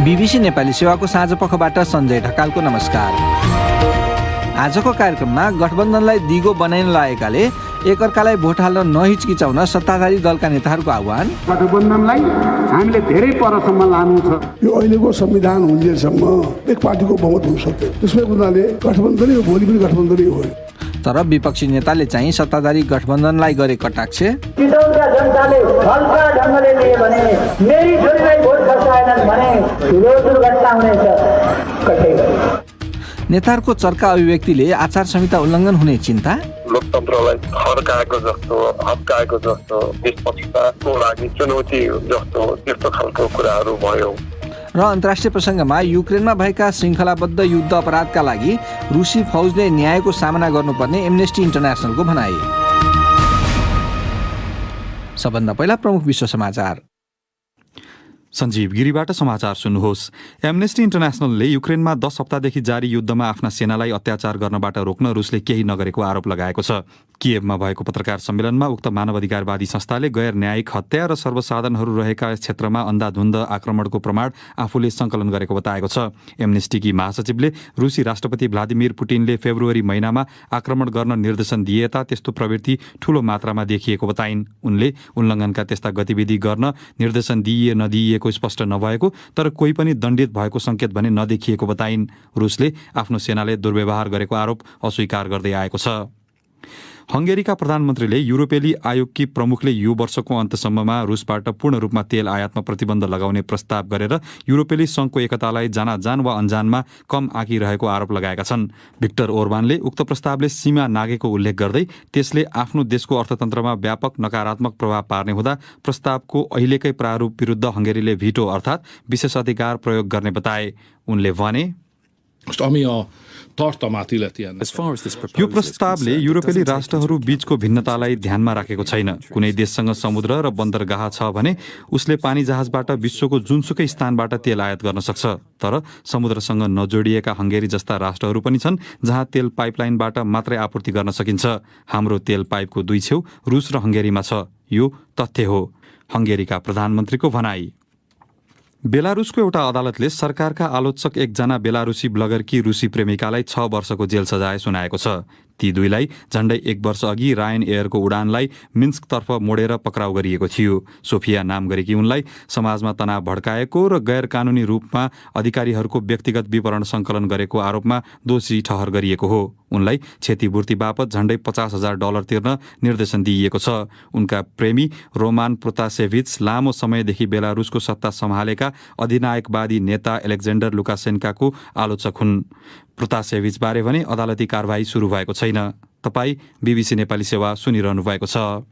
BBC Nepali सेवाको साँझपखबाट सञ्जय ढकालको नमस्कार। आजको कार्यक्रममा गठबन्धनलाई दिगो बनाइन लागेकाले एकअर्कालाई भोट हाल्न नहिचकिचाउन सत्ताधारी दलका नेताहरूको आह्वान। गठबन्धनलाई हामीले धेरै परसम्म लानु छ। यो अहिलेको संविधान हुन्जेलसम्म एक पार्टीको बहुमत हुन सक्दैन। त्यसमै हुनाले गठबन्धनै हो, भोलि पनि गठबन्धनै हो। तर विपक्षी नेताले चाहिँ सत्ताधारी गठबन्धनलाई गरे कटाक्ष। चितवनका जनताले हल्का ढङ्गले लिए भने मेरी छोरीलाई भोट खसाएनन् भने ठुलो दुर्घटना हुनेछ। नेताहरूको चर्का अभिव्यक्तिले आचार संहिता उल्लङ्घन हुने चिन्ता। लोकतन्त्रलाई फर्काएको जस्तो, हप्काएको जस्तो, निष्पक्षताको लागि चुनौती जस्तो त्यस्तो खालको कुराहरू भयो। र अन्तर्राष्ट्रिय प्रसङ्गमा युक्रेनमा भएका श्रृङ्खलाबद्ध युद्ध अपराधका लागि रुसी फौजले न्यायको सामना गर्नुपर्ने एमनेस्टी इन्टरनेसनलको भनाई। सबभन्दा पहिला प्रमुख विश्व समाचार। सञ्जीव गिरीबाट समाचार सुन्नुहोस्। एमनेस्टी इन्टरनेसनलले युक्रेनमा 10 हप्तादेखि जारी युद्धमा आफ्ना सेनालाई अत्याचार गर्नबाट रोक्न रुसले केही नगरेको आरोप लगाएको छ। किएभमा भएको पत्रकार सम्मेलनमा उक्त मानवाधिकारवादी संस्थाले गैर न्यायिक हत्या र सर्वसाधारणहरू रहेका क्षेत्रमा अन्धाधुन्द आक्रमणको प्रमाण आफूले सङ्कलन गरेको बताएको छ। एमनेस्टीकी महासचिवले रुसी राष्ट्रपति भ्लादिमिर पुटिनले फेब्रुअरी महिनामा आक्रमण गर्न निर्देशन दिए ता त्यस्तो प्रवृत्ति ठूलो मात्रामा देखिएको बताइन्। उनले उल्लङ्घनका त्यस्ता गतिविधि गर्न निर्देशन दिइए नदिइएको स्पष्ट नभएको तर कोही पनि दण्डित भएको सङ्केत भने नदेखिएको बताइन्। रुसले आफ्नो सेनाले दुर्व्यवहार गरेको आरोप अस्वीकार गर्दै आएको छ। हङ्गेरीका प्रधानमन्त्रीले युरोपेली आयोगकी प्रमुखले यो वर्षको अन्तसम्ममा रुसबाट पूर्ण रूपमा तेल आयातमा प्रतिबन्ध लगाउने प्रस्ताव गरेर युरोपेली सङ्घको एकतालाई जानाजान वा अन्जानमा कम आँकिरहेको आरोप लगाएका छन्। भिक्टर ओर्बानले उक्त प्रस्तावले सीमा नागेको उल्लेख गर्दै त्यसले आफ्नो देशको अर्थतन्त्रमा व्यापक नकारात्मक प्रभाव पार्ने हुँदा प्रस्तावको अहिलेकै प्रारूप विरुद्ध हङ्गेरीले भिटो अर्थात् विशेषाधिकार प्रयोग गर्ने बताए। उनले भने यो प्रस्तावले युरोपेली राष्ट्रहरू बीचको भिन्नतालाई ध्यानमा राखेको छैन। कुनै देशसँग समुद्र र बन्दरगाह छ भने उसले पानी जहाजबाट विश्वको जुनसुकै स्थानबाट तेल आयात गर्न सक्छ। तर समुद्रसँग नजोडिएका हङ्गेरी जस्ता राष्ट्रहरू पनि छन् जहाँ तेल पाइपलाइनबाट मात्रै आपूर्ति गर्न सकिन्छ। हाम्रो तेल पाइपको दुई छेउ रुस र हङ्गेरीमा छ। यो तथ्य हो, हङ्गेरीका प्रधानमन्त्रीको भनाई। बेलारुसको एउटा अदालतले सरकारका आलोचक एकजना बेलारुसी ब्लगरकी रुसी प्रेमिकालाई 6 वर्षको जेल सजाय सुनाएको छ। ती दुईलाई झण्डै 1 वर्ष अघि रायन एयरको उडानलाई मिन्स्कतर्फ मोडेर पक्राउ गरिएको थियो। सोफिया नाम गरेकी उनलाई समाजमा तनाव भड्काएको र गैर कानुनी रूपमा अधिकारीहरूको व्यक्तिगत विवरण सङ्कलन गरेको आरोपमा दोषी ठहर गरिएको हो। उनलाई क्षतिपूर्ति बापत झण्डै $50,000 तिर्न निर्देशन दिइएको छ। उनका प्रेमी रोमान प्रोतासेभिच लामो समयदेखि बेलारुसको सत्ता सम्हालेका अधिनायकवादी नेता एलेक्जेन्डर लुकासेन्काको आलोचक हुन्। प्रोतासेभिच बारे भने अदालती कारवाही सुरु भएको छैन। तपाईँ बीबीसी नेपाली सेवा सुनिरहनु भएको छ।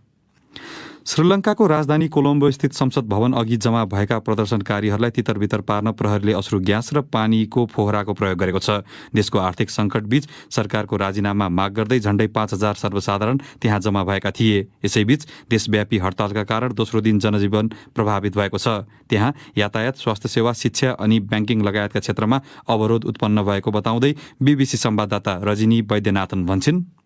श्रीलङ्काको राजधानी कोलम्बो स्थित संसद भवन अघि जम्मा भएका प्रदर्शनकारीहरूलाई तितरबितर पार्न प्रहरीले अश्रु ग्यास र पानीको फोहराको प्रयोग गरेको छ। देशको आर्थिक सङ्कट बीच सरकारको राजीनामा माग गर्दै झण्डै 5,000 सर्वसाधारण त्यहाँ जम्मा भएका थिए। यसैबीच देशव्यापी हडतालका कारण दोस्रो दिन जनजीवन प्रभावित भएको छ। त्यहाँ यातायात, स्वास्थ्य सेवा, शिक्षा अनि ब्याङ्किङ लगायतका क्षेत्रमा अवरोध उत्पन्न भएको बताउँदै बीबीसी संवाददाता रजनी वैद्यनाथन भन्छन्।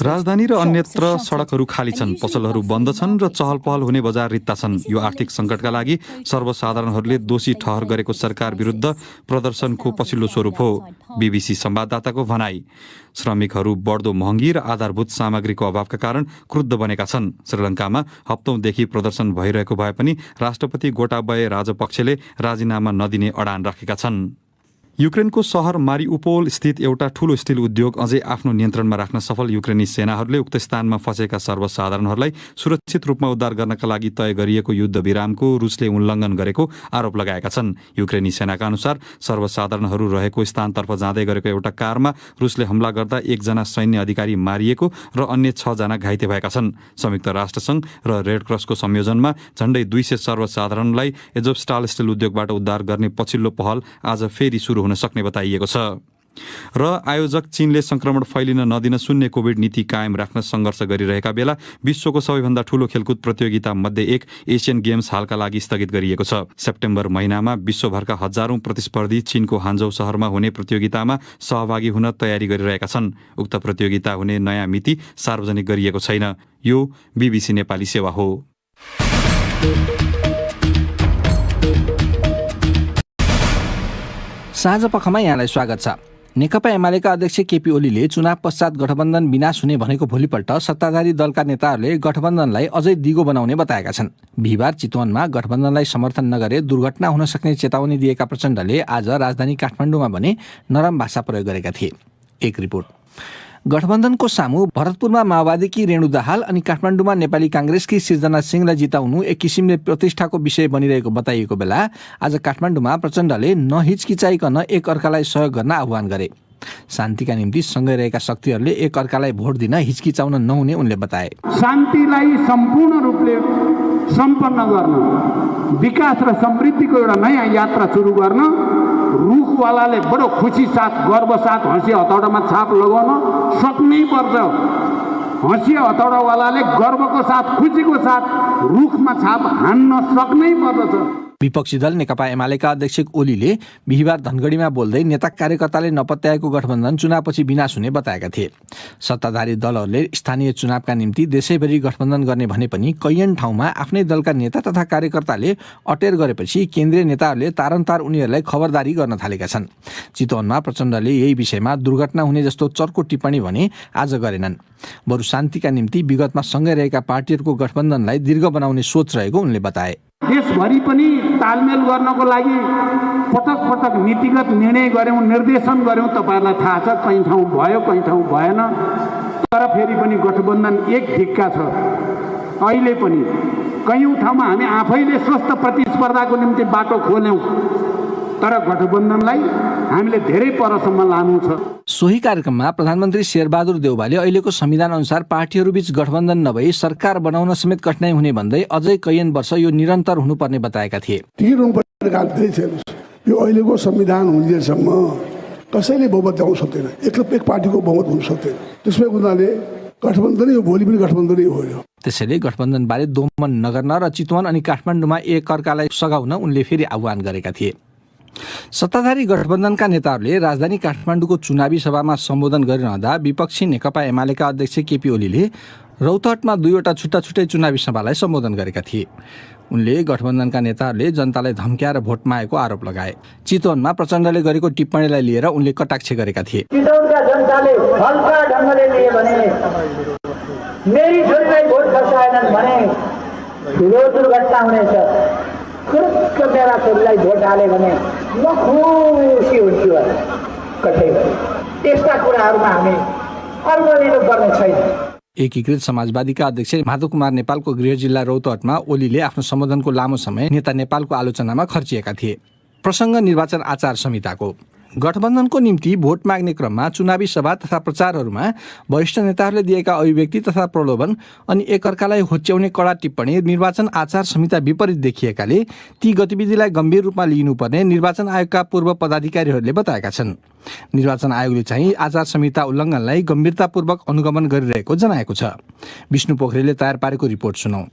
राजधानी र अन्यत्र सडकहरू खाली छन्, पसलहरू बन्द छन् र चहल पहल हुने बजार रित्ता छन्। यो आर्थिक सङ्कटका लागि सर्वसाधारणहरूले दोषी ठहर गरेको सरकार विरुद्ध प्रदर्शनको पछिल्लो स्वरूप हो, बीबीसी संवाददाताको भनाई। श्रमिकहरू बढ्दो महँगी र आधारभूत सामग्रीको अभावका कारण क्रुद्ध बनेका छन्। श्रीलङ्कामा हप्तौंदेखि प्रदर्शन भइरहेको भए पनि राष्ट्रपति गोटाबय राजपक्षले राजीनामा नदिने अडान राखेका छन्। युक्रेनको सहर मारिउपोल स्थित एउटा ठूलो स्टिल उद्योग अझै आफ्नो नियन्त्रणमा राख्न सफल युक्रेनी सेनाहरूले उक्त स्थानमा फँसेका सर्वसाधारणहरूलाई सुरक्षित रूपमा उद्धार गर्नका लागि तय गरिएको युद्ध विरामको रुसले उल्लङ्घन गरेको आरोप लगाएका छन्। युक्रेनी सेनाका अनुसार सर्वसाधारणहरू रहेको स्थानतर्फ जाँदै गरेको एउटा कारमा रुसले हमला गर्दा 1 जना सैन्य अधिकारी मारिएको र अन्य 6 जना घाइते भएका छन्। संयुक्त राष्ट्रसङ्घ र रेडक्रसको संयोजनमा झण्डै 200 सर्वसाधारणलाई एजोस्टाल स्टिल उद्योगबाट उद्धार गर्ने पछिल्लो पहल आज फेरि सुरु हुन सक्ने बताइएको छ। र आयोजक चीनले संक्रमण फैलिन नदिन शून्य कोभिड नीति कायम राख्न सङ्घर्ष गरिरहेका बेला विश्वको सबैभन्दा ठूलो खेलकुद प्रतियोगिता मध्ये एक एसियन गेम्स हालका लागि स्थगित गरिएको छ। सेप्टेम्बर महिनामा विश्वभरका हजारौं प्रतिस्पर्धी चीनको हान्जौ शहरमा हुने प्रतियोगितामा सहभागी हुन तयारी गरिरहेका छन्। उक्त प्रतियोगिता हुने नयाँ मिति सार्वजनिक गरिएको छैन। यो बीबीसी नेपाली सेवा हो। साँझ पखमा यहाँलाई स्वागत छ। नेकपा एमालेका अध्यक्ष केपी ओलीले चुनाव पश्चात गठबन्धन विनाश हुने भनेको भोलिपल्ट सत्ताधारी दलका नेताहरूले गठबन्धनलाई अझै दिगो बनाउने बताएका छन्। बिहिबार चितवनमा गठबन्धनलाई समर्थन नगरे दुर्घटना हुन सक्ने चेतावनी दिएका प्रचण्डले आज राजधानी काठमाडौँमा भने नरम भाषा प्रयोग गरेका थिए। एक रिपोर्ट। गठबन्धनको सामु भरतपुरमा माओवादीकी रेणु दाहाल अनि काठमाडौँमा नेपाली काङ्ग्रेसकी सिर्जना सिंहलाई जिताउनु एक किसिमले प्रतिष्ठाको विषय बनिरहेको बताइएको बेला आज काठमाडौँमा प्रचण्डले नहिचकिचाइकन एक अर्कालाई सहयोग गर्न आह्वान गरे। शान्तिका निम्ति सँगै रहेका शक्तिहरूले एक अर्कालाई भोट दिन हिचकिचाउन नहुने उनले बताए। शान्तिलाई सम्पूर्ण रूपले सम्पन्न गर्न, विकास र समृद्धिको एउटा नयाँ यात्रा सुरु गर्न रुखवालाले बडो खुसी साथ, गर्व साथ हँसिया हतौडामा छाप लगाउन सक्नै पर्छ। हँसिया हतौडावालाले गर्वको साथ, खुसीको साथ रुखमा छाप हान्न सक्नै पर्दछ। विपक्षी दल नेकपा एमालेका अध्यक्ष ओलीले बिहिबार धनगढीमा बोल्दै नेता कार्यकर्ताले नपत्याएको गठबन्धन चुनावपछि विनाश हुने बताएका थिए। सत्ताधारी दलहरूले स्थानीय चुनावका निम्ति देशैभरि गठबन्धन गर्ने भने पनि कैयन ठाउँमा आफ्नै दलका नेता तथा कार्यकर्ताले अटेर गरेपछि केन्द्रीय नेताहरूले तारन्तार उनीहरूलाई खबरदारी गर्न थालेका छन्। चितवनमा प्रचण्डले यही विषयमा दुर्घटना हुने जस्तो चर्को टिप्पणी भने आज गरेनन्। बरु शान्तिका निम्ति विगतमा सँगै रहेका पार्टीहरूको गठबन्धनलाई दीर्घ बनाउने सोच रहेको उनले बताए। देशभरि पनि तालमेल गर्नको लागि पटक पटक नीतिगत निर्णय गर्यौँ, निर्देशन गर्यौँ। तपाईँहरूलाई थाहा छ, कहीँ ठाउँ भयो, कहीँ ठाउँ भएन। तर फेरि पनि गठबन्धन एक ढिक्का छ। अहिले पनि कयौँ ठाउँमा हामी आफैले स्वस्थ प्रतिस्पर्धाको निम्ति बाटो खोल्यौँ, तर गठबन्धनलाई हामीले धेरै परसम्म लानु छ। सोही कार्यक्रममा प्रधानमन्त्री शेरबहादुर देउवाले अहिलेको संविधान अनुसार पार्टीहरूबीच गठबन्धन नभई सरकार बनाउन समेत कठिनाइ हुने भन्दै अझै कैयन वर्ष यो निरन्तर हुनुपर्ने बताएका थिए। यो अहिलेको संविधान हुन्जेलसम्म कसैले बहुमत ल्याउन सक्दैन, एक पार्टीको बहुमत हुन सक्दैन। त्यसमै उनीहरूले गठबन्धनै हो, भोलि पनि गठबन्धनै हो। त्यसैले गठबन्धनबारे दोमन नगर्न र चितवन अनि काठमाडौँमा एक अर्कालाई सघाउन उनले फेरि आह्वान गरेका थिए। सत्ताधारी गठबन्धनका नेताहरूले राजधानी काठमाडौँको चुनावी सभामा सम्बोधन गरिरहँदा विपक्षी नेकपा एमालेका अध्यक्ष केपी ओलीले रौतहटमा 2वटा छुट्टा छुट्टै चुनावी सभालाई सम्बोधन गरेका थिए। उनले गठबन्धनका नेताहरूले जनतालाई धम्क्याएर भोट मागेको आरोप लगाए। चितवनमा प्रचण्डले गरेको टिप्पणीलाई लिएर उनले कटाक्ष गरेका थिए। चितवनका जनताले हल्का ढङ्गले लिए भने, मेरी छोरीलाई भोट खसाएनन् भने ठुलो दुर्घटना हुनेछ। खुरुक्क मेरा छोरीलाई भोट हाले भने म खुसी हुन्छु। कतै यस्ता कुराहरूमा हामी अल्मलिनु पर्ने छैन। एकीकृत समाजवादीका अध्यक्ष माधव कुमार नेपालको गृह जिल्ला रौतहटमा ओलीले आफ्नो सम्बोधनको लामो समय नेता नेपालको आलोचनामा खर्चिएका थिए। प्रसङ्ग निर्वाचन आचार संहिताको। गठबन्धनको निम्ति भोट माग्ने क्रममा चुनावी सभा तथा प्रचारहरूमा वरिष्ठ नेताहरूले दिएका अभिव्यक्ति तथा प्रलोभन अनि एकअर्कालाई होच्याउने कडा टिप्पणी निर्वाचन आचार संहिता विपरीत देखिएकाले ती गतिविधिलाई गम्भीर रूपमा लिनुपर्ने निर्वाचन आयोगका पूर्व पदाधिकारीहरूले बताएका छन्। निर्वाचन आयोगले चाहिँ आचार संहिता उल्लङ्घनलाई गम्भीरतापूर्वक अनुगमन गरिरहेको जनाएको छ। विष्णु पोखरेलले तयार पारेको रिपोर्ट सुनौ।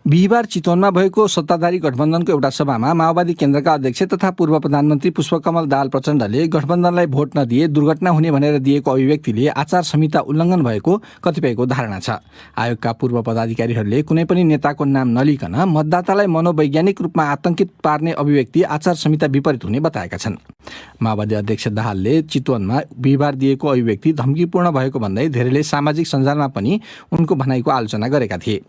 बिहिबार चितवनमा भएको सत्ताधारी गठबन्धनको एउटा सभामा माओवादी केन्द्रका अध्यक्ष तथा पूर्व प्रधानमन्त्री पुष्पकमल दाहाल प्रचण्डले गठबन्धनलाई भोट नदिए दुर्घटना हुने भनेर दिएको अभिव्यक्तिले आचार संहिता उल्लङ्घन भएको कतिपयको धारणा छ। आयोगका पूर्व पदाधिकारीहरूले कुनै पनि नेताको नाम नलिकन मतदातालाई मनोवैज्ञानिक रूपमा आतंकित पार्ने अभिव्यक्ति आचार संहिता विपरीत हुने बताएका छन्। माओवादी अध्यक्ष दाहालले चितवनमा बिहिबार दिएको अभिव्यक्ति धम्कीपूर्ण भएको भन्दै धेरैले सामाजिक सञ्जालमा पनि उनको भनाइको आलोचना गरेका थिए।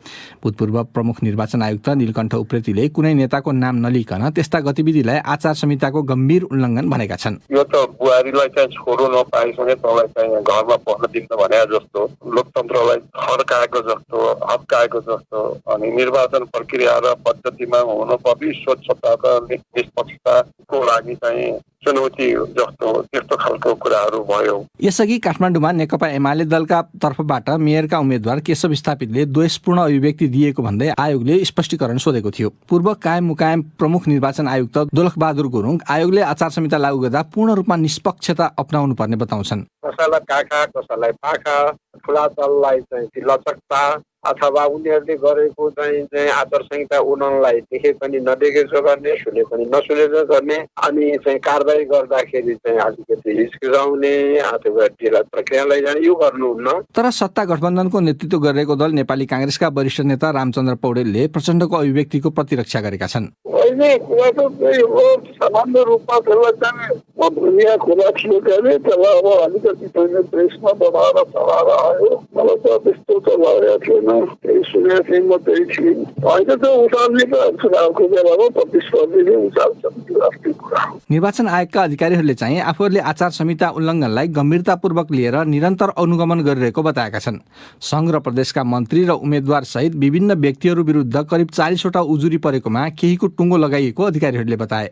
भूतपूर्व प्रमुख निर्वाचन आयुक्त नीलकण्ठ उप्रेतीले कुनै नेताको नाम नलिकन त्यस्ता गतिविधिलाई आचार संहिताको गम्भीर उल्लङ्घन भनेका छन्। यो त बुहारीलाई चाहिँ छोरो नपाइसके तँलाई चाहिँ घरमा पस्न दिन्न भने जस्तो, लोकतन्त्रलाई थर्काएको जस्तो, हप्काएको जस्तो, अनि निर्वाचन प्रक्रिया र पद्धतिमा हुनुपर्ने स्वच्छता र निष्पक्षताको लागि चाहिँ चुनौती जस्तो त्यस्तो खालको कुराहरू भयो। यसअघि काठमाडौँमा नेकपा एमाले दलका तर्फबाट मेयरका उम्मेद्वार केशव स्थापितले द्वेषपूर्ण अभिव्यक्ति दिएको भन्दै आयोगले स्पष्टीकरण सोधेको थियो। पूर्व कायम मुकायम प्रमुख निर्वाचन आयुक्त दोलखबहादुर गुरुङ आयोगले आचार संहिता लागू गर्दा पूर्ण रूपमा निष्पक्षता अपनाउनु पर्ने बताउँछन्। कसैलाई काखा, कसैलाई पाखा, ठुला दललाई चाहिँ लचकता अथवा उनीहरूले गरेको चाहिँ आचार संहिता उल्लङ्घनलाई देखे पनि नदेखेको गर्ने, सुने पनि नसुनेको गर्ने, अनि चाहिँ कारबाही गर्दाखेरि चाहिँ अलिकति हिचकिचाउने अथवा ढिला प्रक्रियालाई जाने, यो गर्नुहुन्न। तर सत्ता गठबन्धनको नेतृत्व गरिरहेको दल नेपाली काङ्ग्रेसका वरिष्ठ नेता रामचन्द्र पौडेलले प्रचण्डको अभिव्यक्तिको प्रतिरक्षा गरेका छन्। होइन, चाहिने कुरा त त्यही हो। सामान्य रूपमा त्यसलाई चाहिँ दुनियाँ खुला थियो गरे त्यसलाई अब अलिकति चाहिँ प्रेसमा दबाएर चलाएर आयो। मलाई त त्यस्तो त लागेको थिएन। त्यही सुनेको थिएँ, म त्यही थिएँ। होइन त उचाल्ने त चुनावको बेलामा प्रतिस्पर्धीले उचाल्छन्, त्यो आफ्नै कुरा हो। निर्वाचन आयोगका अधिकारीहरूले चाहिँ आफूहरूले आचार संहिता उल्लङ्घनलाई गम्भीरतापूर्वक लिएर निरन्तर अनुगमन गरिरहेको बताएका छन्। संघ र प्रदेशका मन्त्री र उम्मेद्वार सहित विभिन्न व्यक्तिहरू विरुद्ध करिब 40वटा उजुरी परेकोमा केहीको टुङ्गो लगाइएको अधिकारीहरूले बताए।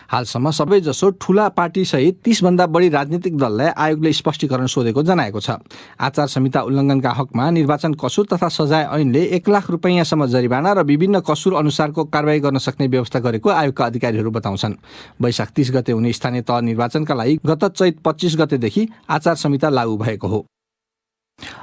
हालसम्म सबैजसो ठूला पार्टी सहित 30 भन्दा बढी राजनीतिक दललाई आयोगले स्पष्टीकरण सोधेको जनाएको छ। आचार संहिता उल्लङ्घनका हकमा निर्वाचन कसुर तथा सजाय ऐनले 1 लाख रुपैयाँसम्म जरिवाना र विभिन्न कसुर अनुसारको कारबाही गर्न सक्ने व्यवस्था गरेको आयोगका अधिकारीहरू बताउँछन्। वैशाख 30 गते हुने स्थानीय तह निर्वाचनका लागि गत चैत 25 गतेदेखि आचार संहिता लागू भएको हो।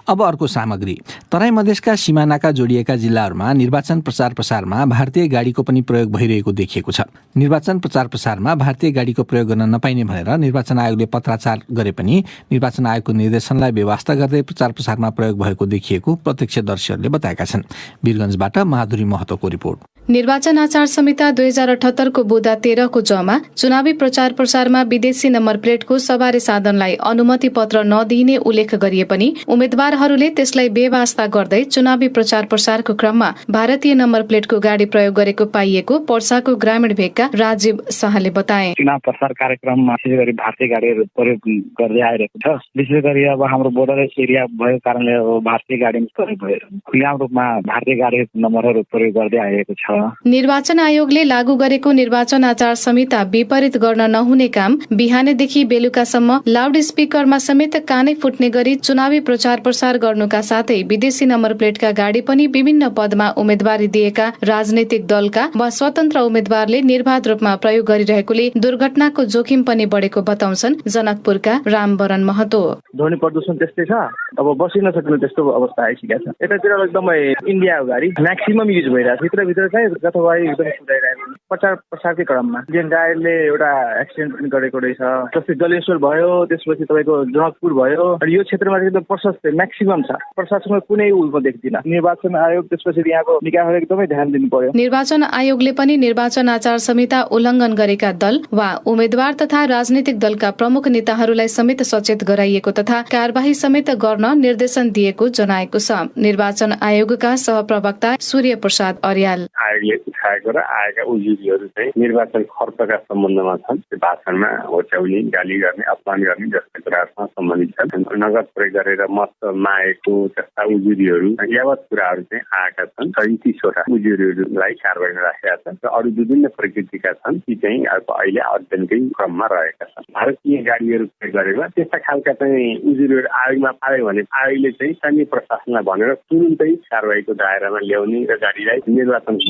अब अर्को सामग्री। तराई मधेसका सिमानाका जोडिएका जिल्लाहरूमा निर्वाचन प्रचार प्रसारमा भारतीय गाडीको पनि प्रयोग भइरहेको देखिएको छ। निर्वाचन प्रचार प्रसारमा भारतीय गाडीको प्रयोग गर्न नपाइने भनेर निर्वाचन आयोगले पत्राचार गरे पनि निर्वाचन आयोगको निर्देशनलाई बेवास्ता गर्दै प्रचार प्रसारमा प्रयोग भएको देखिएको प्रत्यक्षदर्शीहरूले बताएका छन्। वीरगञ्जबाट माधुरी महतोको रिपोर्ट। निर्वाचन आचार संहिता 2078 को बुँदा 13 को जमा चुनावी प्रचार प्रसारमा विदेशी नम्बर प्लेटको सवारी साधनलाई अनुमति पत्र नदिइने उल्लेख गरिए पनि उम्मेद्वारहरूले त्यसलाई बेवास्ता गर्दै चुनावी प्रचार प्रसारको क्रममा भारतीय नम्बर प्लेटको गाडी प्रयोग गरेको पाइएको पर्साको ग्रामीण भेगका राजीव शाहले बताए। चुनाव प्रसार कार्यक्रममा विशेष गरी भारतीय गाडीहरू प्रयोग गर्दै आइरहेको छ। विशेष गरी अब हाम्रो बोर्डर एरिया भएको कारणले भारतीय गाडी प्रयोग भयो। खुल्लाम रूपमा भारतीय गाडी नम्बरहरू प्रयोग गर्दै आइरहेको छ। निर्वाचन आयोगले लागू गरेको निर्वाचन आचार संहिता विपरीत गर्न नहुने काम बिहानदेखि बेलुकासम्म लाउड स्पिकरमा समेत कानै फुट्ने गरी चुनावी प्रचार प्रसार गर्नुका साथै विदेशी नम्बर प्लेटका गाडी पनि विभिन्न पदमा उम्मेदवारी दिएका राजनैतिक दलका वा स्वतन्त्र उम्मेद्वारले निर्बाध रूपमा प्रयोग गरिरहेकोले दुर्घटनाको जोखिम पनि बढेको बताउँछन् जनकपुरका रामवरण महतो। ध्वनि प्रदूषण त्यस्तै छ। अब बसिन सक्ने त्यस्तो अवस्था आइसकेको छ। यतातिर एकदमै इन्डियाको गाडी म्याक्सिमम युज भइरहेको छ। भित्र चाहिँ गतवाई एकदमै सुधाइरहेको प्रचार प्रसारकै क्रममा गाडीले एउटा एक्सिडेन्ट पनि गरेको रहेछ। जस्तै जलेश्वर भयो, त्यसपछि तपाईँको जनकपुर भयो। यो क्षेत्रमा चाहिँ एकदम प्रशस्त म्याक्सिमम छ। प्रशासनमा कुनै उल्को देख्दिन। निर्वाचन आयोग त्यसपछि यहाँको निकायहरूले एकदमै ध्यान दिनु पर्यो। निर्वाचन आयोगले पनि निर्वाचन आचार संहिता उल्लङ्घन गरेका दल वा उम्मेद्वार तथा राजनीतिक दलका प्रमुख नेताहरूलाई समेत सचेत गराइएको तथा कारबाही समेत गर्न निर्देशन दिएको जनाएको छ। निर्वाचन आयोगका सहप्रवक्ता सूर्य प्रसाद अर्याल। आयोगले उठाएको र आएका उजुरीहरू चाहिँ निर्वाचन खर्चका सम्बन्धमा छन्। भाषणमा होच्याउने, गाली गर्ने, अपमान गर्ने जस्ता कुराहरूसँग सम्बन्धित छन्। नगद प्रयोग गरेर मत मागेको जस्ता उजुरीहरू यावत कुराहरू चाहिँ आएका छन्। 37वटा उजुरीहरूलाई कारबाहीमा राखेका छन् र अरू विभिन्न प्रकृतिका छन्। ती चाहिँ अहिले अध्ययनकै क्रममा रहेका छन्। भारतीय गाडीहरू प्रयोग गरेमा त्यस्ता खालका चाहिँ उजुरीहरू आयोगमा पायो भने आयोगले चाहिँ स्थानीय प्रशासनलाई भनेर तुरुन्तै कारबाहीको दायरामा ल्याउने र गाडीलाई निर्वाचन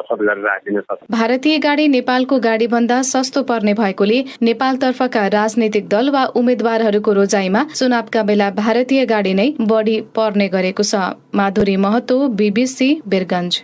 भारतीय गाडी नेपालको गाडी भन्दा सस्तो पर्ने भएकोले नेपालतर्फका राजनैतिक दल वा उम्मेद्वारहरूको रोजाइमा चुनावका बेला भारतीय गाडी नै बढी पर्ने गरेको छ। माधुरी महतो, BBC, वीरगञ्ज।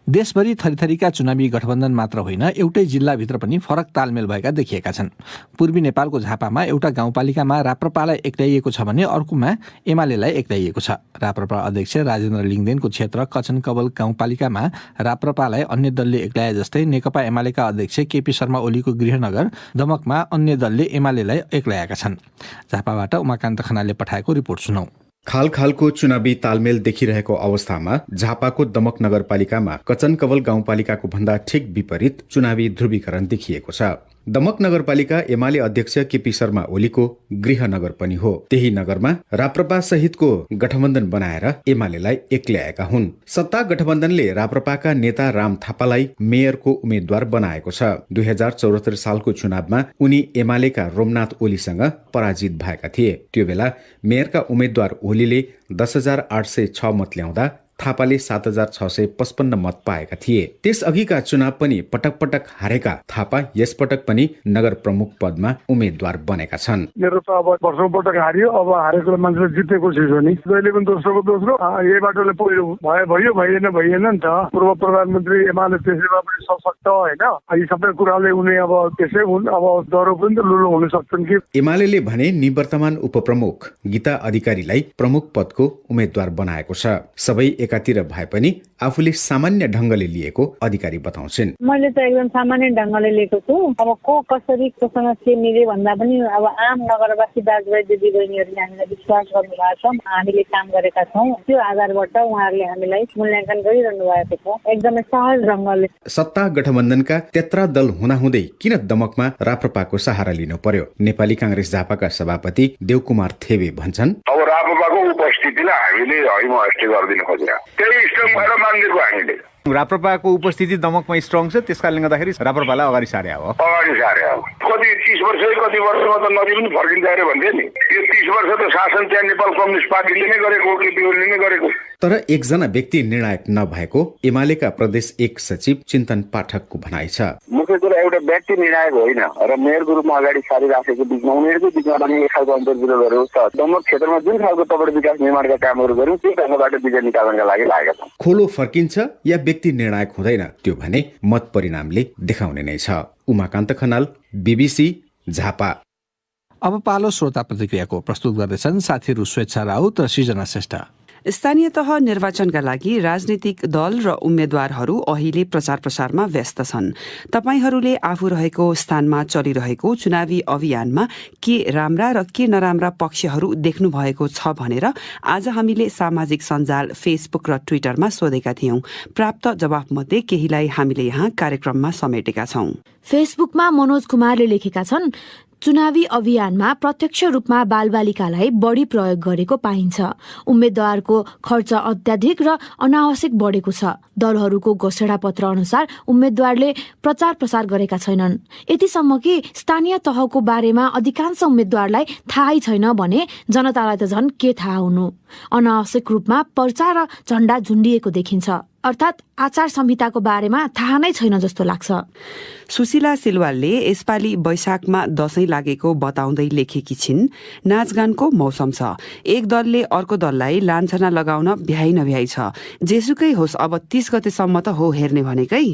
देशभरि थरीथरीका चुनावी गठबन्धन मात्र होइन, एउटै जिल्लाभित्र पनि फरक तालमेल भएका देखिएका छन्। पूर्वी नेपालको झापामा एउटा गाउँपालिकामा राप्रपालाई एक्ल्याइएको छ भने अर्कोमा एमालेलाई एक्ल्याइएको छ। राप्रपा अध्यक्ष राजेन्द्र लिङदेनको क्षेत्र कचनकवल गाउँपालिकामा राप्रपालाई अन्य दलले एक्ल्याए जस्तै नेकपा एमालेका अध्यक्ष केपी शर्मा ओलीको गृहनगर दमकमा अन्य दलले एमालेलाई एक्ल्याएका छन्। झापाबाट उमाकान्त खनालले पठाएको रिपोर्ट सुनौ। खालखालको चुनावी तालमेल देखिरहेको अवस्थामा झापाको दमक नगरपालिकामा कचनकवल गाउँपालिकाको भन्दा ठिक विपरीत चुनावी ध्रुवीकरण देखिएको छ। दमक नगरपालिका एमाले अध्यक्ष केपी शर्मा ओलीको गृहनगर पनि हो। त्यही नगरमा राप्रपा सहितको गठबन्धन बनाएर एमालेलाई एक्ल्याएका हुन्। सत्ता गठबन्धनले राप्रपाका नेता राम थापालाई मेयरको उम्मेद्वार बनाएको छ। 2074 सालको चुनावमा उनी एमालेका रोमनाथ ओलीसँग पराजित भएका थिए। त्यो बेला मेयरका उम्मेद्वार ओलीले 10,806 मत ल्याउँदा थापाले 7,655 मत पाएका थिए। त्यसअघिका चुनाव पनि पटक पटक हारेका थापा यसपटक पनि नगर प्रमुख पदमा उम्मेद्वार बनेका छन्। मेरो त अब वर्षौं पटक हारियो, अब हारेको मान्छे जितेको छु नि। जहिले पनि दोस्रोको दोस्रो, यही बाटोले पहिलो भयो भइएन नि त। पूर्व प्रधानमन्त्री एमाले त्यसैमा पनि सशक्त होइन। यी सबै कुराले उनी अब त्यसै हुन्, अब डरो पनि त लुलो हुन सक्छन् कि। एमालेले भने निवर्तमान उपप्रमुख गीता अधिकारीलाई प्रमुख पदको उम्मेद्वार बनाएको छ। सबै एकातिर भए पनि आफूले सामान्य ढंगले लिएको अधिकारी बताउँछिन्। मैले त एकदम सामान्य ढंगले लिएको छु। अब को कसरी कोसँग के मिले भन्दा पनि अब आम नगरवासी दाजुभाइ दिदीबहिनीहरूले हामीलाई विश्वास गर्नुभएको छ, हामीले काम गरेका छौँ, त्यो आधारबाट उहाँहरूले हामीलाई मूल्याङ्कन गरिरहनु भएको छ एकदमै सहज ढंगले। सत्ता गठबन्धनका 13 दल हुँदाहुँदै किन दमकमा राप्रपाको सहारा लिनु पर्यो? नेपाली कांग्रेस झापाका सभापति देवकुमार थेबे भन्छन्, अब राप्रपाको उपस्थितिलाई हामीले हैमहस्ते गरिदिन खोजेका, त्यही स्ट्रङ भएर मानिदिएको हामीले। राप्रपाको उपस्थिति दमकमा स्ट्रङ छ, त्यसकारणले गर्दाखेरि राप्रपालाई अगाडि सारे हो। कति 30 वर्ष कति वर्षमा त नदी पनि फर्किन्छ अरे भन्थे नि। यो 30 वर्ष त शासन त्यहाँ नेपाल कम्युनिस्ट पार्टीले नै गरेको, केपीओले नै गरेको। तर एकजना व्यक्ति निर्णायक नभएको एमालेका प्रदेश 1 सचिव चिन्तन पाठकको भनाइ छ। मुख्य कुरा एउटा व्यक्ति निर्णायक होइन र मेयरको रूपमा अगाडि सारिराखेको बिचमा उनीहरूको बिचमा पनि एक खालको अन्तर्विरोधहरू छ। दमक क्षेत्रमा जुन खालको तपाईँ विकास निर्माणका कामहरू गर्यौँ त्यो ढङ्गबाट विजय निकाल्नका लागि लागेका छौँ। खोलो फर्किन्छ या व्यक्ति निर्णायक हुँदैन, त्यो भने मत परिणामले देखाउने नै छ। उमाकान्त खनाल, BBC, झापा। अब पालो श्रोता प्रतिक्रियाको प्रस्तुत गर्दैछन् साथीहरू स्वेच्छा राउत र सृजना श्रेष्ठ। स्थानीय तह निर्वाचनका लागि राजनीतिक दल र उम्मेद्वारहरू अहिले प्रचार प्रसारमा व्यस्त छन्। तपाईहरूले आफू रहेको स्थानमा चलिरहेको चुनावी अभियानमा के राम्रा र के नराम्रा पक्षहरू देख्नु भएको छ भनेर आज हामीले सामाजिक सञ्जाल फेसबुक र ट्विटरमा सोधेका थियौं। प्राप्त जवाफमध्ये केहीलाई हामीले यहाँ कार्यक्रममा समेटेका छौं। फेसबुकमा मनोज कुमारले लेखेका छन्, चुनावी अभियानमा प्रत्यक्ष रूपमा बालबालिकालाई बढी प्रयोग गरेको पाइन्छ। उम्मेद्वारको खर्च अत्याधिक र अनावश्यक बढेको छ। दलहरूको घोषणा पत्र अनुसार उम्मेद्वारले प्रचार प्रसार गरेका छैनन्। यतिसम्म कि स्थानीय तहको बारेमा अधिकांश उम्मेद्वारलाई थाहै छैन भने जनतालाई त झन् के थाहा हुनु। अनावश्यक रूपमा पर्चा र झण्डा झुन्डिएको देखिन्छ, अर्थात् आचार संहिताको बारेमा थाहा नै छैन जस्तो लाग्छ। सुशीला सिलवालले यसपालि वैशाखमा दशैं लागेको बताउँदै लेखेकी छिन्, नाचगानको मौसम छ, एक दलले अर्को दललाई लान्छना लगाउन भ्याइ नभ्याइ छ। जेसुकै होस्, अब 30 गतेसम्म त हो हेर्ने भनेकै।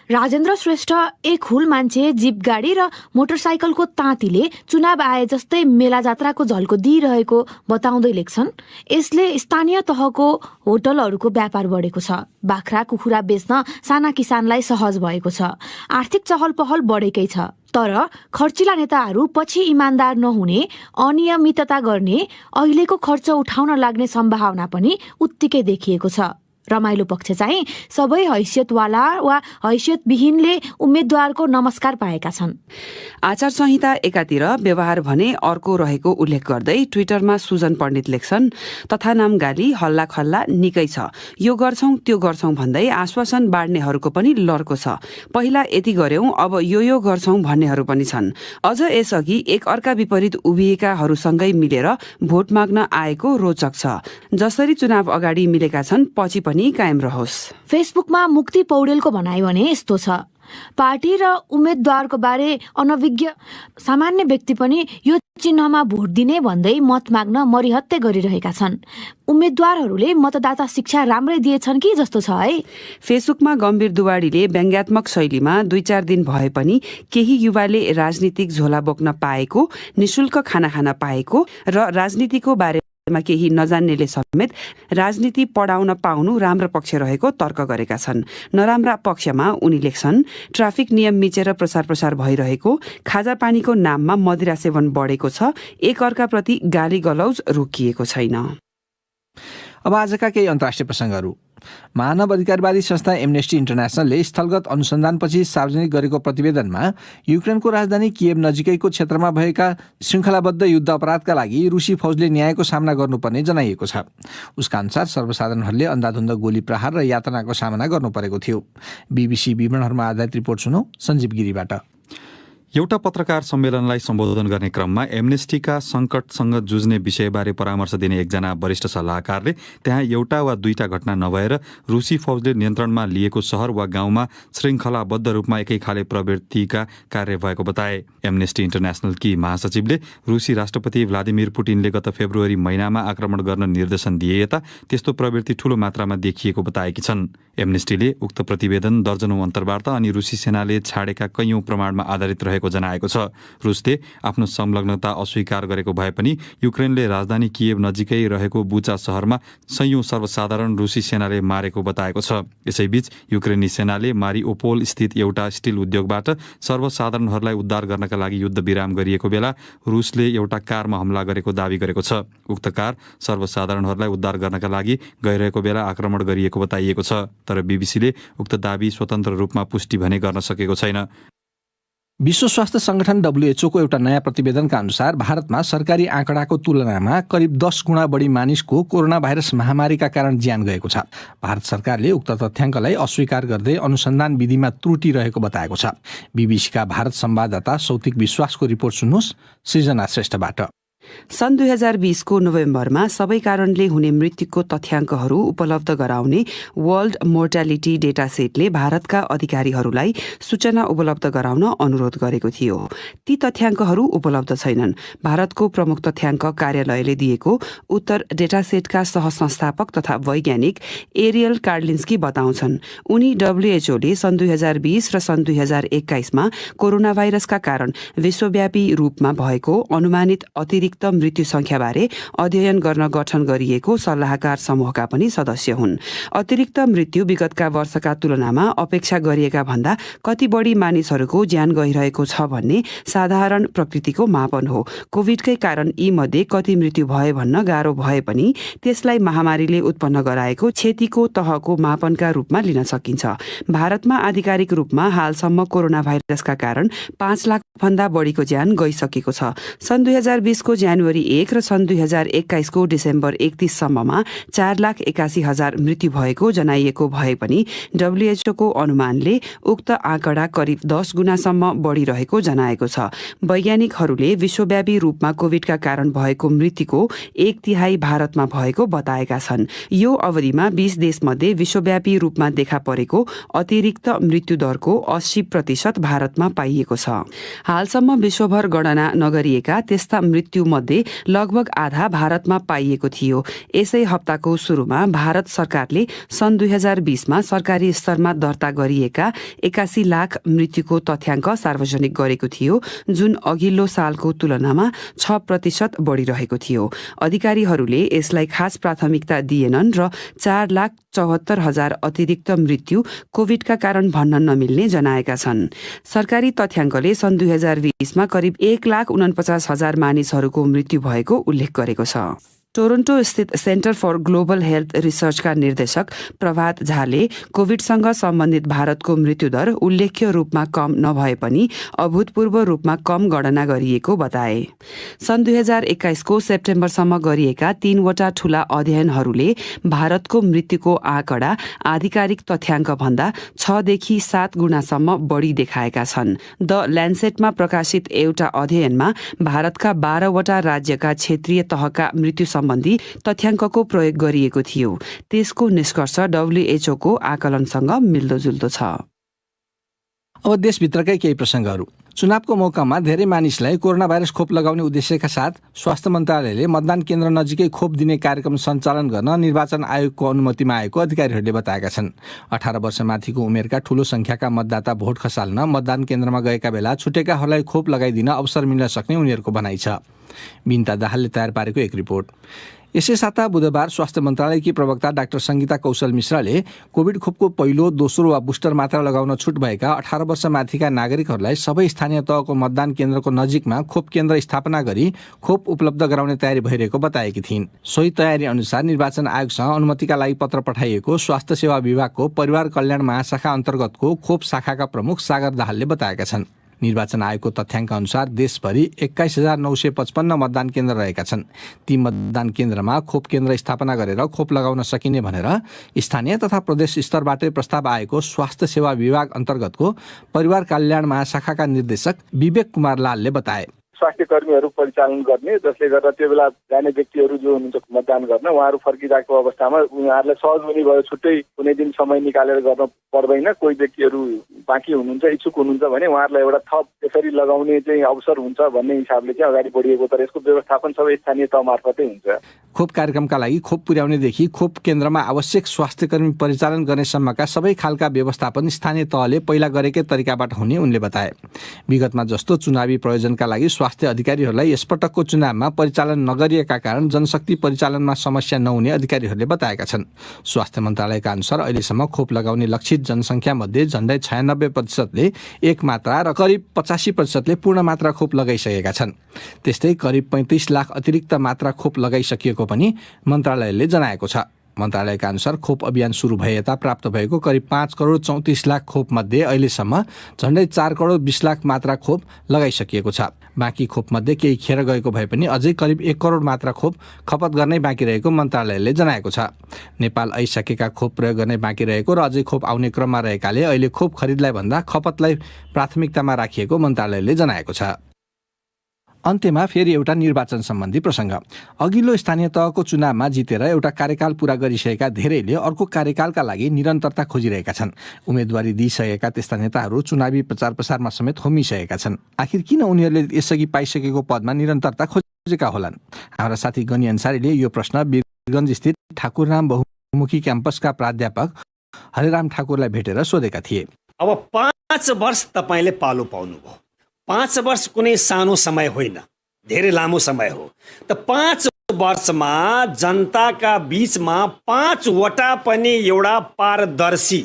राजेन्द्र श्रेष्ठ एक हुल मान्छे जीप गाडी र मोटरसाइकलको ताँतीले चुनाव आए जस्तै मेला जात्राको झल्को दिइरहेको बताउँदै लेख्छन्, यसले स्थानीय तहको होटलहरूको व्यापार बढेको छ। बाख्रा कुखुरा बेच्न साना किसानलाई सहज भएको छ। आर्थिक चहल पहल बढेकै छ। तर खर्चिला नेताहरू पछि इमान्दार नहुने, अनियमितता गर्ने, अहिलेको खर्च उठाउन लाग्ने सम्भावना पनि उत्तिकै देखिएको छ। रमाइलो पक्ष चाहिँ सबै हैसियतवाला वा हैसियतविहीनले उम्मेद्वारको नमस्कार पाएका छन्। आचार संहिता एकातिर व्यवहार भने अर्को रहेको उल्लेख गर्दै ट्विटरमा सुजन पण्डित लेख्छन्, तथा नाम गाली हल्ला खल्ला निकै छ। यो गर्छौं त्यो गर्छौं भन्दै आश्वासन बाड्नेहरूको पनि लर्को छ। पहिला यति गर्यौं, अब यो गर्छौं भन्नेहरू पनि छन्। अझ यसअघि एक अर्का विपरीत उभिएकाहरूसँगै मिलेर भोट माग्न आएको रोचक छ। जसरी चुनाव अगाडि मिलेका छन् पछि पनि कायम रहोस्। फेसबुकमा मुक्ति पौडेलको भनाइ भने यस्तो छ, पार्टी र उम्मेद्वारको बारे अनभिज्ञ सामान्य व्यक्ति पनि यो चिन्हमा भोट दिने भन्दै मत माग्न मरिहत्ते गरिरहेका छन्। उम्मेद्वारहरूले मतदाता शिक्षा राम्रै दिएछन् कि जस्तो छ है। फेसबुकमा गम्भीर दुवाडीले व्यङ्ग्यात्मक शैलीमा 2-4 दिन भए पनि केही युवाले राजनीतिक झोला बोक्न पाएको, निशुल्क खाना खान पाएको र राजनीतिको बारे केही नजान्नेले समेत राजनीति पढाउन पाउनु राम्रो पक्ष रहेको तर्क गरेका छन्। नराम्रा पक्षमा उनी लेख्छन्, ट्राफिक नियम मिचेर प्रचार प्रसार भइरहेको, खाजा पानीको नाममा मदिरा सेवन बढेको छ, एक अर्काप्रति गाली गलौज रोकिएको छैन। अब आजका केही अन्तर्राष्ट्रिय प्रसङ्गहरू। मानव अधिकारवादी संस्था एमनेस्टी इन्टरनेसनलले स्थलगत अनुसन्धानपछि सार्वजनिक गरेको प्रतिवेदनमा युक्रेनको राजधानी किएभ नजिकैको क्षेत्रमा भएका श्रृङ्खलाबद्ध युद्ध अपराधका लागि रुसी फौजले न्यायको सामना गर्नुपर्ने जनाइएको छ। उसका अनुसार सर्वसाधारणहरूले अन्धाधुन्द गोली प्रहार र यातनाको सामना गर्नु परेको थियो। BBC विवरणहरूमा आधारित रिपोर्ट सुनौ सञ्जीव गिरीबाट। एउटा पत्रकार सम्मेलनलाई सम्बोधन गर्ने क्रममा एमनेस्टीका सङ्कटसँग जुझ्ने विषयबारे परामर्श दिने एकजना वरिष्ठ सल्लाहकारले त्यहाँ एउटा वा दुईटा घटना नभएर रुसी फौजले नियन्त्रणमा लिएको सहर वा गाउँमा श्रृङ्खलाबद्ध रूपमा एकै खाले प्रवृत्तिका कार्य भएको बताए। एमनेस्टी इन्टरनेसनलकी महासचिवले रुसी राष्ट्रपति भ्लादिमिर पुटिनले गत फेब्रुअरी महिनामा आक्रमण गर्न निर्देशन दिए यता त्यस्तो प्रवृत्ति ठूलो मात्रामा देखिएको बताएकी छन्। एमनेस्टीले उक्त प्रतिवेदन दर्जनौं अन्तर्वार्ता अनि रुसी सेनाले छाडेका कैयौं प्रमाणमा आधारित रहेको भएको जनाएको छ। रुसले आफ्नो संलग्नता अस्वीकार गरेको भए पनि युक्रेनले राजधानी किएभ नजिकै रहेको बुचा शहरमा सयौं सर्वसाधारण रुसी सेनाले मारेको बताएको छ। यसैबीच युक्रेनी सेनाले मारिओपोल स्थित एउटा स्टिल उद्योगबाट सर्वसाधारणहरूलाई उद्धार गर्नका लागि युद्ध विराम गरिएको बेला रुसले एउटा कारमा हमला गरेको दावी गरेको छ। उक्त कार सर्वसाधारणहरूलाई उद्धार गर्नका लागि गइरहेको बेला आक्रमण गरिएको बताइएको छ, तर बीबीसीले उक्त दावी स्वतन्त्र रूपमा पुष्टि भने गर्न सकेको छैन। विश्व स्वास्थ्य संगठन WHO को एउटा नयाँ प्रतिवेदनका अनुसार भारतमा सरकारी आँकडाको तुलनामा करिब 10 गुणा बढी मानिसको कोरोना भाइरस महामारीका कारण ज्यान गएको छ। भारत सरकारले उक्त तथ्याङ्कलाई अस्वीकार गर्दै अनुसन्धान विधिमा त्रुटि रहेको बताएको छ। बीबीसीका भारत संवाददाता सौतिक विश्वासको रिपोर्ट सुन्नुहोस् सृजना श्रेष्ठबाट। सन् 2020 को नोभेम्बरमा सबै कारणले हुने मृत्युको तथ्याङ्कहरू उपलब्ध गराउने वर्ल्ड मोर्टालिटी डेटा सेटले भारतका अधिकारीहरूलाई सूचना उपलब्ध गराउन अनुरोध गरेको थियो। ती तथ्याङ्कहरू उपलब्ध छैनन्। भारतको प्रमुख तथ्याङ्क कार्यालयले दिएको उत्तर डेटा सेटका सहसंस्थापक तथा वैज्ञानिक एरियल कार्लिन्स्की बताउँछन्। उनी WHO ले सन् 2020 र सन् 2021 मा कोरोना भाइरसका कारण विश्वव्यापी रूपमा भएको अनुमानित अतिरिक्त मृत्यु संख्याबारे अध्ययन गर्न गठन गरिएको सल्लाहकार समूहका पनि सदस्य हुन्। अतिरिक्त मृत्यु विगतका वर्षका तुलनामा अपेक्षा गरिएका भन्दा कति बढी मानिसहरूको ज्यान गइरहेको छ भन्ने साधारण प्रकृतिको मापन हो। कोभिडकै कारण यी मध्ये कति मृत्यु भए भन्न गाह्रो भए पनि त्यसलाई महामारीले उत्पन्न गराएको क्षतिको तहको मापनका रूपमा लिन सकिन्छ। भारतमा आधिकारिक रूपमा हालसम्म कोरोना भाइरसका कारण 5 लाख भन्दा बढीको ज्यान गइसकेको छ। सन् 2020 को जनवरी 1 र सन् 2021 को डिसेम्बर 31 सम्ममा 4,81,000 मृत्यु भएको जनाइएको भए पनि WHO को अनुमानले उक्त आँकडा करिब 10 गुणासम्म बढिरहेको जनाएको छ। वैज्ञानिकहरूले विश्वव्यापी रूपमा कोभिडका कारण भएको मृत्युको 1/3 भारतमा भएको बताएका छन्। यो अवधिमा 20 देशमध्ये विश्वव्यापी रूपमा देखा परेको अतिरिक्त मृत्यु दरको 80% भारतमा पाइएको छ। हालसम्म विश्वभर गणना नगरिएका त्यस्ता मृत्यु मध्ये लगभग आधा भारतमा पाइएको थियो। यसै हप्ताको सुरुमा भारत सरकारले सन् 2020 मा सरकारी स्तरमा दर्ता गरिएका 81 लाख मृत्युको तथ्याङ्क सार्वजनिक गरेको थियो, जुन अघिल्लो सालको तुलनामा 6% बढिरहेको थियो। अधिकारीहरूले यसलाई खास प्राथमिकता दिएनन् र 4,74,000 अतिरिक्त मृत्यु कोभिडका कारण भन्न नमिल्ने जनाएका छन्। सरकारी तथ्याङ्कले सन् 2020 मा करिब 1,49,000 मानिसहरूको मृत्यु भएको उल्लेख गरेको छ। टोरन्टो स्थित सेन्टर फर ग्लोबल हेल्थ रिसर्चका निर्देशक प्रभात झाले कोभिडसँग सम्बन्धित भारतको मृत्युदर उल्लेख्य रूपमा कम नभए पनि अभूतपूर्व रूपमा कम गणना गरिएको बताए। सन् 2021 को सेप्टेम्बरसम्म गरिएका 3वटा ठूला अध्ययनहरूले भारतको मृत्युको आँकडा आधिकारिक तथ्याङ्क भन्दा 6 देखि 7 गुणासम्म बढी देखाएका छन्। द ल्यान्सेटमा प्रकाशित एउटा अध्ययनमा भारतका 12वटा राज्यका क्षेत्रीय तहका मृत्यु सम्बन्धी तथ्याङ्कको प्रयोग गरिएको थियो। त्यसको निष्कर्ष WHO को आकलनसँग मिल्दोजुल्दो छ। अब देशभित्रकै केही प्रसङ्गहरू। चुनावको मौकामा धेरै मानिसलाई कोरोना भाइरस खोप लगाउने उद्देश्यका साथ स्वास्थ्य मन्त्रालयले मतदान केन्द्र नजिकै खोप दिने कार्यक्रम सञ्चालन गर्न निर्वाचन आयोगको अनुमतिमा आएको अधिकारीहरूले बताएका छन्। 18 वर्षमाथिको उमेरका ठूलो संख्याका मतदाता भोट खसाल्न मतदान केन्द्रमा गएका बेला छुटेकाहरूलाई खोप लगाइदिन अवसर मिल्न सक्ने उनीहरूको भनाइ छ। बिन्ता दाहालले तयार पारेको एक रिपोर्ट। यसै साता बुधबार स्वास्थ्य मन्त्रालयकी प्रवक्ता डाक्टर सङ्गीता कौशल मिश्राले कोभिड खोपको पहिलो, दोस्रो वा बुस्टर मात्रा लगाउन छुट भएका 18 वर्षमाथिका नागरिकहरूलाई सबै स्थानीय तहको मतदान केन्द्रको नजिकमा खोप केन्द्र स्थापना गरी खोप उपलब्ध गराउने तयारी भइरहेको बताएकी थिइन्। सोही तयारी अनुसार निर्वाचन आयोगसँग अनुमतिका लागि पत्र पठाइएको स्वास्थ्य सेवा विभागको परिवार कल्याण महाशाखा अन्तर्गतको खोप शाखाका प्रमुख सागर दाहालले बताएका छन्। निर्वाचन आयोगको तथ्याङ्क अनुसार देशभरि 21,955 मतदान केन्द्र रहेका छन्। ती मतदान केन्द्रमा खोप केन्द्र स्थापना गरेर खोप लगाउन सकिने भनेर स्थानीय तथा प्रदेश स्तरबाटै प्रस्ताव आएको स्वास्थ्य सेवा विभाग अन्तर्गतको परिवार कल्याण महाशाखाका निर्देशक विवेक कुमार लालले बताए। स्वास्थ्य कर्मीहरू परिचालन गर्ने, जसले गर्दा त्यो बेला जाने व्यक्तिहरू जो हुनुहुन्छ मतदान गर्न उहाँहरू फर्किरहेको अवस्थामा उहाँहरूलाई सहज हुने भयो, छुट्टै कुनै दिन समय निकालेर गर्न पर्दैन। कोही व्यक्तिहरू बाँकी हुनुहुन्छ, इच्छुक हुनुहुन्छ भने उहाँहरूलाई एउटा थप यसरी लगाउने चाहिँ अवसर हुन्छ भन्ने हिसाबले चाहिँ अगाडि बढिएको, तर यसको व्यवस्थापन सबै स्थानीय तह मार्फतै हुन्छ। खोप कार्यक्रमका लागि खोप पुर्याउनेदेखि खोप केन्द्रमा आवश्यक स्वास्थ्य कर्मी परिचालन गर्नेसम्मका सबै खालका व्यवस्थापन स्थानीय तहले पहिला गरेकै तरिकाबाट हुने उनले बताए। विगतमा जस्तो चुनावी प्रयोजनका लागि स्वास्थ्य अधिकारीहरूलाई यसपटकको चुनावमा परिचालन नगरिएका कारण जनशक्ति परिचालनमा समस्या नहुने अधिकारीहरूले बताएका छन्। स्वास्थ्य मन्त्रालयका अनुसार अहिलेसम्म खोप लगाउने लक्षित जनसङ्ख्या मध्ये झण्डै 96% एक मात्रा र करिब 85% पूर्ण मात्रा खोप लगाइसकेका छन्। त्यस्तै करिब 35 लाख अतिरिक्त मात्रा खोप लगाइसकिएको पनि मन्त्रालयले जनाएको छ। मन्त्रालयका अनुसार खोप अभियान सुरु भए यता प्राप्त भएको करिब 5 करोड 34 लाख खोप मध्ये अहिलेसम्म झण्डै 4 करोड 20 लाख मात्रा खोप लगाइसकिएको छ। बाँकी खोप मध्ये केही खेर गएको भए पनि अझै करिब 1 करोड मात्रा खोप खपत गर्नै बाँकी रहेको मन्त्रालयले जनाएको छ। नेपाल आइसकेका खोप प्रयोग गर्नै बाँकी रहेको र अझै खोप आउने क्रममा रहेकाले अहिले खोप खरिदलाई भन्दा खपतलाई प्राथमिकतामा राखिएको मन्त्रालयले जनाएको छ। अन्त्यमा फेरि एउटा निर्वाचन सम्बन्धी प्रसङ्ग। अघिल्लो स्थानीय तहको चुनावमा जितेर एउटा कार्यकाल पूरा गरिसकेका धेरैले अर्को कार्यकालका लागि निरन्तरता खोजिरहेका छन्। उम्मेदवारी दिइसकेका त्यस्ता नेताहरू चुनावी प्रचार प्रसारमा समेत होमिसकेका छन्। आखिर किन उनीहरूले यसअघि पाइसकेको पदमा निरन्तरता खोजेका होलान्? हाम्रा साथी गनी अन्सारीले यो प्रश्न वीरगञ्ज स्थित ठाकुरराम बहुमुखी क्याम्पसका प्राध्यापक हरिराम ठाकुरलाई भेटेर सोधेका थिए। अब 5 वर्ष तपाईँले पालो पाउनुभयो। 5 वर्ष कुनै सानो समय होइन, धेरै लामो समय हो। त 5 वर्षमा जनताका बीचमा 5 वटा पनि एउटा पारदर्शी,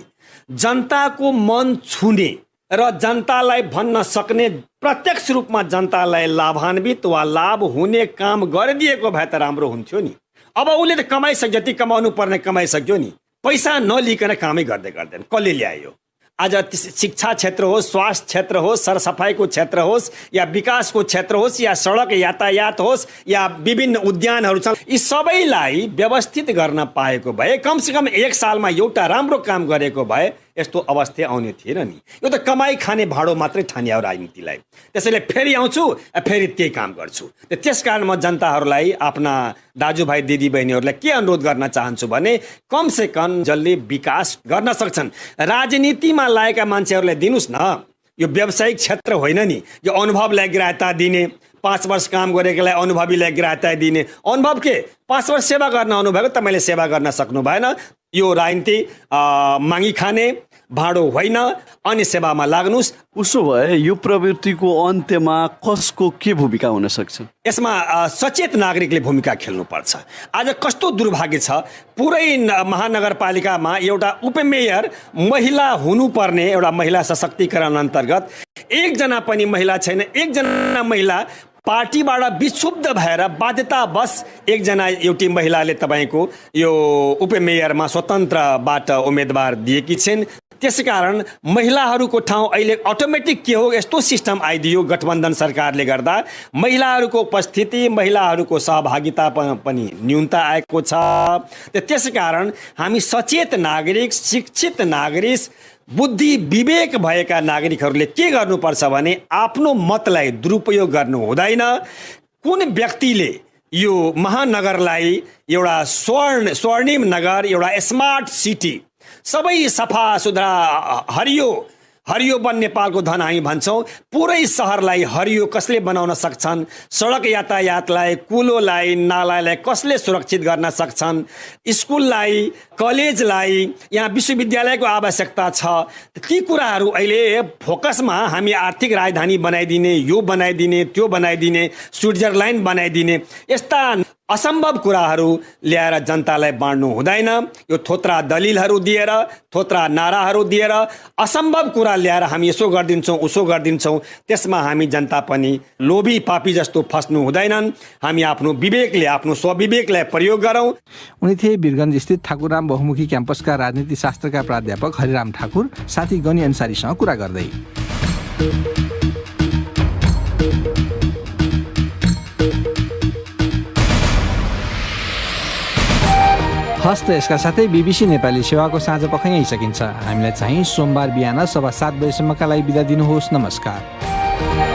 जनताको मन छुने र जनतालाई भन्न सक्ने, प्रत्यक्ष रूपमा जनतालाई लाभान्वित वा लाभ हुने काम गरिदिएको भए त राम्रो हुन्थ्यो नि। अब उसले त कमाइसक्यो, जति कमाउनु पर्ने कमाइसक्यो नि, पैसा नलिकन कामै गर्दैन। कसले ल्यायो? आज शिक्षा क्षेत्र होस्, स्वास्थ्य क्षेत्र होस्, सरसफाइको क्षेत्र होस्, या विकासको क्षेत्र होस्, या सडक यातायात होस्, या विभिन्न उद्यानहरू छन्, यी सबैलाई व्यवस्थित गर्न पाएको भए, कमसेकम 1 सालमा एउटा राम्रो काम गरेको भए यस्तो अवस्था आउने थिएन नि। यो त कमाई खाने भाडो मात्रै ठानियो राजनीतिलाई। त्यसैले फेरि आउँछु, फेरि त्यही काम गर्छु। त्यस कारण म जनताहरूलाई, आफ्ना दाजुभाइ दिदीबहिनीहरूलाई के अनुरोध गर्न चाहन्छु भने कमसे कम जसले विकास गर्न सक्छन् राजनीतिमा लागेका मान्छेहरूलाई दिनुस् न। यो व्यावसायिक क्षेत्र होइन नि, यो अनुभवलाई ग्राह्यता दिने, 5 वर्ष काम गरेकोलाई अनुभवीलाई ग्राह्यता दिने। अनुभव के? 5 वर्ष सेवा गर्न आउनुभएको, तपाईँले सेवा गर्न सक्नु भएन। यो राजनीति मागी खाने भाडो होइन, अनि सेवामा लाग्नुस्। उसो भए यो प्रवृत्तिको अन्त्यमा कसको के भूमिका हुन सक्छ? यसमा सचेत नागरिकले भूमिका खेल्नुपर्छ। आज कस्तो दुर्भाग्य छ, पुरै महानगरपालिकामा एउटा उपमेयर महिला हुनुपर्ने, एउटा महिला सशक्तिकरण अन्तर्गत एकजना पनि महिला छैन। एकजना महिला पार्टीबाट विक्षुब्ध भएर बाध्यतावश एकजना एउटी महिलाले तपाईँको यो उपमेयरमा स्वतन्त्रबाट उम्मेदवार दिएकी छिन्। त्यसकारण महिलाहरूको ठाउँ अहिले अटोमेटिक के हो, यस्तो सिस्टम आइदियो गठबन्धन सरकारले गर्दा महिलाहरूको उपस्थिति, महिलाहरूको सहभागिता पनि न्यूनता आएको छ। त्यसकारण हामी सचेत नागरिक, शिक्षित नागरिक, बुद्धि विवेक भएका नागरिकहरूले के गर्नुपर्छ भने आफ्नो मतलाई दुरुपयोग गर्नु हुँदैन। कुन व्यक्तिले यो महानगरलाई एउटा स्वर्णिम नगर, एउटा स्मार्ट सिटी, सबै सफा सुधरा हरियो वन नेपालको धन हामी भन्छौँ, पुरै सहरलाई हरियो कसले बनाउन सक्छन्, सडक यातायातलाई, कुलोलाई, नालालाई कसले सुरक्षित गर्न सक्छन्, स्कुललाई, कलेजलाई, यहाँ विश्वविद्यालयको आवश्यकता छ, ती कुराहरू अहिले फोकसमा हामी आर्थिक राजधानी बनाइदिने, यो बनाइदिने, त्यो बनाइदिने, स्विट्जरल्यान्ड बनाइदिने, यस्ता असम्भव कुराहरू ल्याएर जनतालाई बाँड्नु हुँदैन। यो थोत्रा दलिलहरू दिएर, थोत्रा नाराहरू दिएर असम्भव कुरा ल्याएर हामी यसो गरिदिन्छौँ, उसो गरिदिन्छौँ, त्यसमा हामी जनता पनि लोभी पापी जस्तो फस्नु हुँदैनन्। हामी आफ्नो विवेकले, आफ्नो स्वविवेकलाई प्रयोग गरौँ। उनी थिए वीरगञ्ज स्थित ठाकुरराम बहुमुखी क्याम्पसका राजनीति शास्त्रका प्राध्यापक हरिराम ठाकुर साथी गनी अन्सारीसँग कुरा गर्दै। हस्त यसका साथै बीबीसी नेपाली सेवाको साँझ पख यहीँ सकिन्छ। हामीलाई चाहिँ सोमबार बिहान 7:15 बजेसम्मका लागि बिदा दिनुहोस्। नमस्कार।